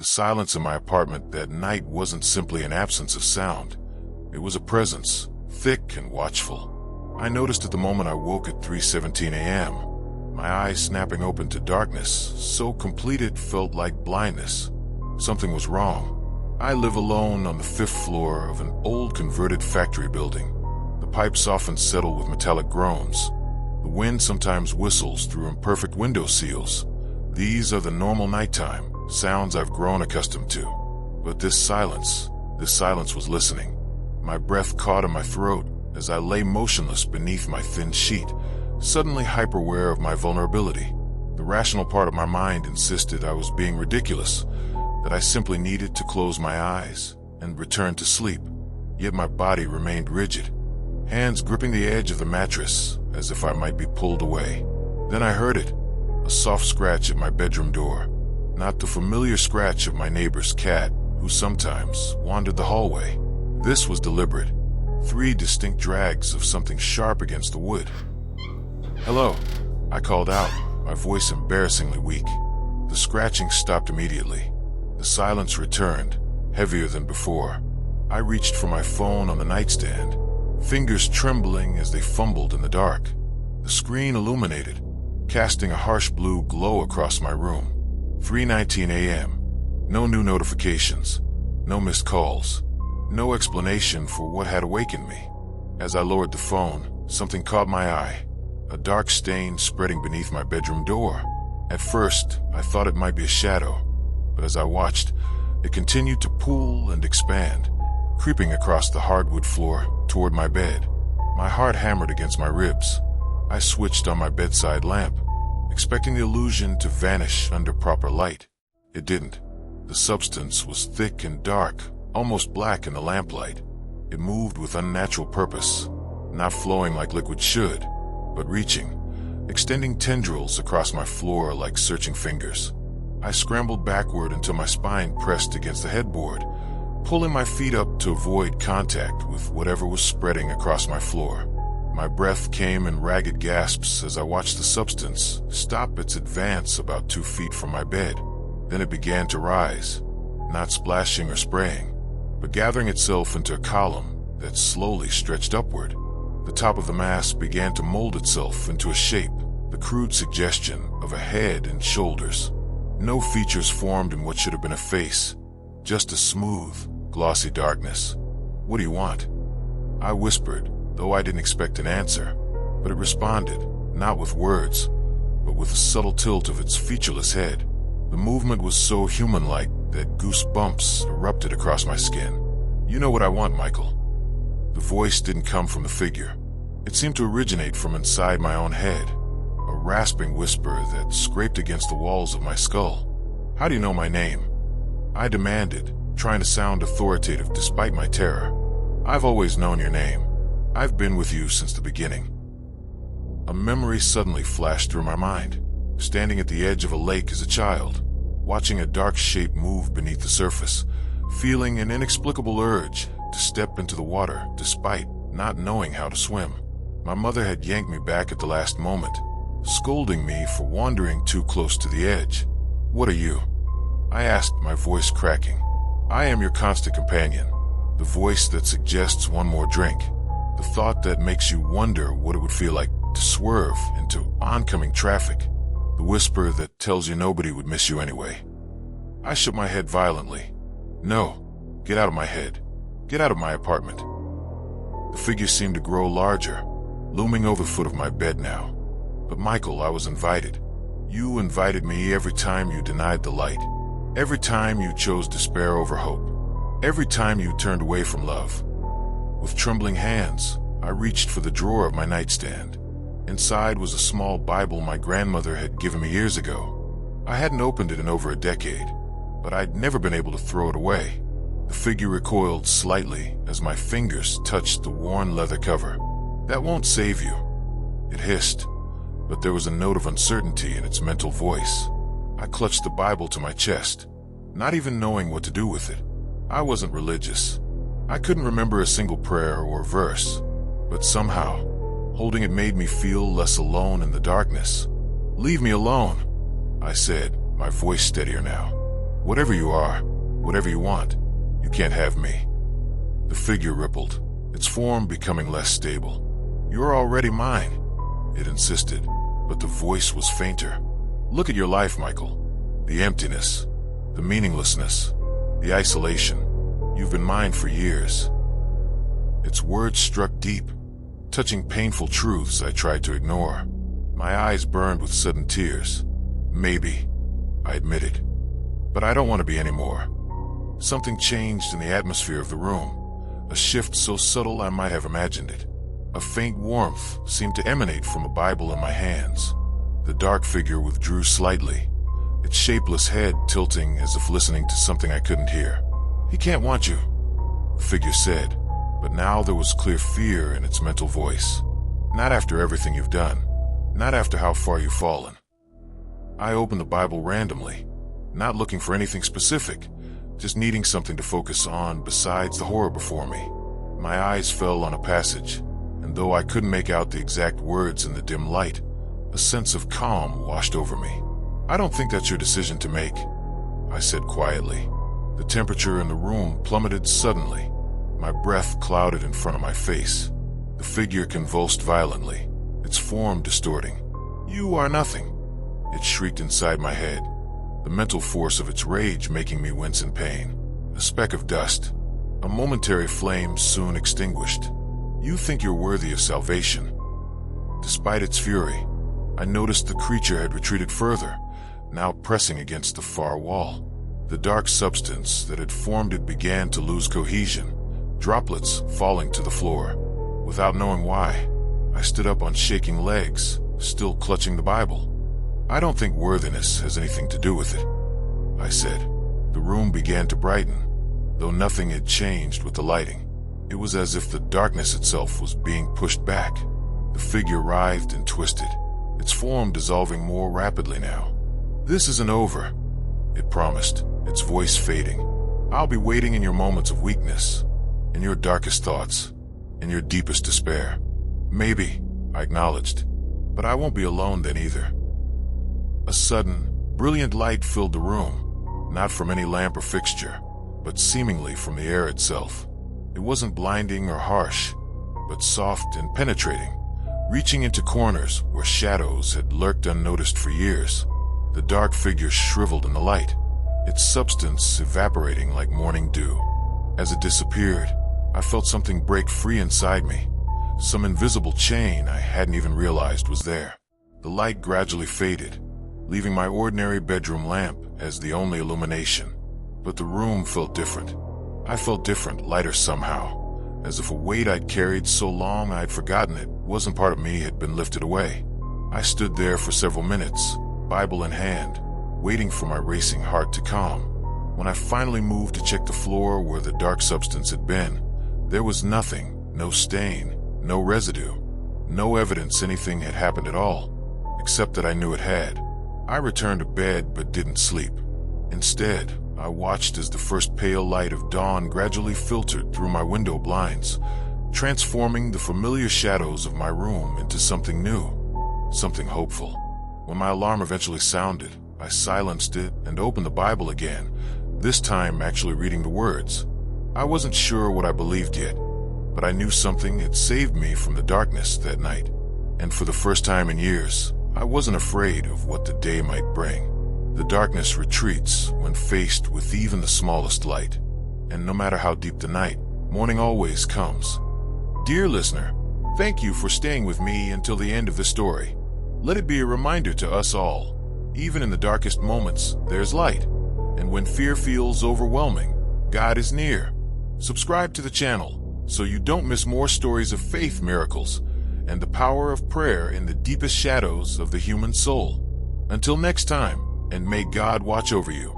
The silence in my apartment that night wasn't simply an absence of sound. It was a presence, thick and watchful. I noticed it the moment I woke at 3:17 a.m., my eyes snapping open to darkness, so complete it felt like blindness. Something was wrong. I live alone on the 5th floor of an old converted factory building. The pipes often settle with metallic groans. The wind sometimes whistles through imperfect window seals. These are the normal nighttime sounds I've grown accustomed to. But this silence was listening. My breath caught in my throat as I lay motionless beneath my thin sheet, suddenly hyper-aware of my vulnerability. The rational part of my mind insisted I was being ridiculous, that I simply needed to close my eyes and return to sleep. Yet my body remained rigid, hands gripping the edge of the mattress as if I might be pulled away. Then I heard it, a soft scratch at my bedroom door. Not the familiar scratch of my neighbor's cat, who sometimes wandered the hallway. This was deliberate. 3 distinct drags of something sharp against the wood. "Hello," I called out, my voice embarrassingly weak. The scratching stopped immediately. The silence returned, heavier than before. I reached for my phone on the nightstand, fingers trembling as they fumbled in the dark. The screen illuminated, casting a harsh blue glow across my room. 3:19 a.m. No new notifications, no missed calls, no explanation for what had awakened me. As I lowered the phone, something caught my eye, a dark stain spreading beneath my bedroom door. At first, I thought it might be a shadow, but as I watched, it continued to pool and expand, creeping across the hardwood floor toward my bed. My heart hammered against my ribs. I switched on my bedside lamp, expecting the illusion to vanish under proper light. It didn't. The substance was thick and dark, almost black in the lamplight. It moved with unnatural purpose, not flowing like liquid should, but reaching, extending tendrils across my floor like searching fingers. I scrambled backward until my spine pressed against the headboard, pulling my feet up to avoid contact with whatever was spreading across my floor. My breath came in ragged gasps as I watched the substance stop its advance about 2 feet from my bed. Then it began to rise, not splashing or spraying, but gathering itself into a column that slowly stretched upward. The top of the mass began to mold itself into a shape, the crude suggestion of a head and shoulders. No features formed in what should have been a face, just a smooth, glossy darkness. "What do you want?" I whispered, though I didn't expect an answer, but it responded, not with words, but with a subtle tilt of its featureless head. The movement was so human-like that goosebumps erupted across my skin. "You know what I want, Michael." The voice didn't come from the figure. It seemed to originate from inside my own head, a rasping whisper that scraped against the walls of my skull. "How do you know my name?" I demanded, trying to sound authoritative despite my terror. "I've always known your name. I've been with you since the beginning." A memory suddenly flashed through my mind, standing at the edge of a lake as a child, watching a dark shape move beneath the surface, feeling an inexplicable urge to step into the water despite not knowing how to swim. My mother had yanked me back at the last moment, scolding me for wandering too close to the edge. "What are you?" I asked, my voice cracking. "I am your constant companion, the voice that suggests one more drink, the thought that makes you wonder what it would feel like to swerve into oncoming traffic, the whisper that tells you nobody would miss you anyway." I shook my head violently. "No, get out of my head. Get out of my apartment." The figure seemed to grow larger, looming over the foot of my bed now. "But Michael, I was invited. You invited me every time you denied the light. Every time you chose despair over hope. Every time you turned away from love." With trembling hands, I reached for the drawer of my nightstand. Inside was a small Bible my grandmother had given me years ago. I hadn't opened it in over a decade, but I'd never been able to throw it away. The figure recoiled slightly as my fingers touched the worn leather cover. "That won't save you," it hissed, but there was a note of uncertainty in its mental voice. I clutched the Bible to my chest, not even knowing what to do with it. I wasn't religious. I couldn't remember a single prayer or verse, but somehow, holding it made me feel less alone in the darkness. "Leave me alone," I said, my voice steadier now. Whatever you are, whatever you want, you can't have me. The figure rippled, its form becoming less stable. You're already mine, it insisted, but the voice was fainter. Look at your life, Michael. The emptiness, the meaninglessness, the isolation. You've been mine for years. Its words struck deep, touching painful truths I tried to ignore. My eyes burned with sudden tears. Maybe, I admitted, but I don't want to be anymore. Something changed in the atmosphere of the room, a shift so subtle I might have imagined it. A faint warmth seemed to emanate from a Bible in my hands. The dark figure withdrew slightly, its shapeless head tilting as if listening to something I couldn't hear. He can't want you, the figure said, but now there was clear fear in its mental voice. Not after everything you've done, not after how far you've fallen. I opened the Bible randomly, not looking for anything specific, just needing something to focus on besides the horror before me. My eyes fell on a passage, and though I couldn't make out the exact words in the dim light, a sense of calm washed over me. I don't think that's your decision to make, I said quietly. The temperature in the room plummeted suddenly. My breath clouded in front of my face. The figure convulsed violently, its form distorting. You are nothing, it shrieked inside my head, the mental force of its rage making me wince in pain. A speck of dust, a momentary flame soon extinguished. You think you're worthy of salvation. Despite its fury, I noticed the creature had retreated further, now pressing against the far wall. The dark substance that had formed it began to lose cohesion, droplets falling to the floor. Without knowing why, I stood up on shaking legs, still clutching the Bible. I don't think worthiness has anything to do with it, I said. The room began to brighten, though nothing had changed with the lighting. It was as if the darkness itself was being pushed back. The figure writhed and twisted, its form dissolving more rapidly now. This isn't over, it promised, its voice fading. I'll be waiting in your moments of weakness, in your darkest thoughts, in your deepest despair. Maybe, I acknowledged, but I won't be alone then either. A sudden, brilliant light filled the room, not from any lamp or fixture, but seemingly from the air itself. It wasn't blinding or harsh, but soft and penetrating, reaching into corners where shadows had lurked unnoticed for years. The dark figure shriveled in the light, its substance evaporating like morning dew. As it disappeared, I felt something break free inside me, some invisible chain I hadn't even realized was there. The light gradually faded, leaving my ordinary bedroom lamp as the only illumination. But the room felt different. I felt different, lighter somehow, as if a weight I'd carried so long I'd forgotten it wasn't part of me had been lifted away. I stood there for several minutes, Bible in hand, waiting for my racing heart to calm. When I finally moved to check the floor where the dark substance had been, there was nothing, no stain, no residue, no evidence anything had happened at all, except that I knew it had. I returned to bed but didn't sleep. Instead, I watched as the first pale light of dawn gradually filtered through my window blinds, transforming the familiar shadows of my room into something new, something hopeful. When my alarm eventually sounded, I silenced it and opened the Bible again, this time actually reading the words. I wasn't sure what I believed yet, but I knew something had saved me from the darkness that night. And for the first time in years, I wasn't afraid of what the day might bring. The darkness retreats when faced with even the smallest light. And no matter how deep the night, morning always comes. Dear listener, thank you for staying with me until the end of the story. Let it be a reminder to us all, even in the darkest moments, there's light. And when fear feels overwhelming, God is near. Subscribe to the channel so you don't miss more stories of faith miracles and the power of prayer in the deepest shadows of the human soul. Until next time, and may God watch over you.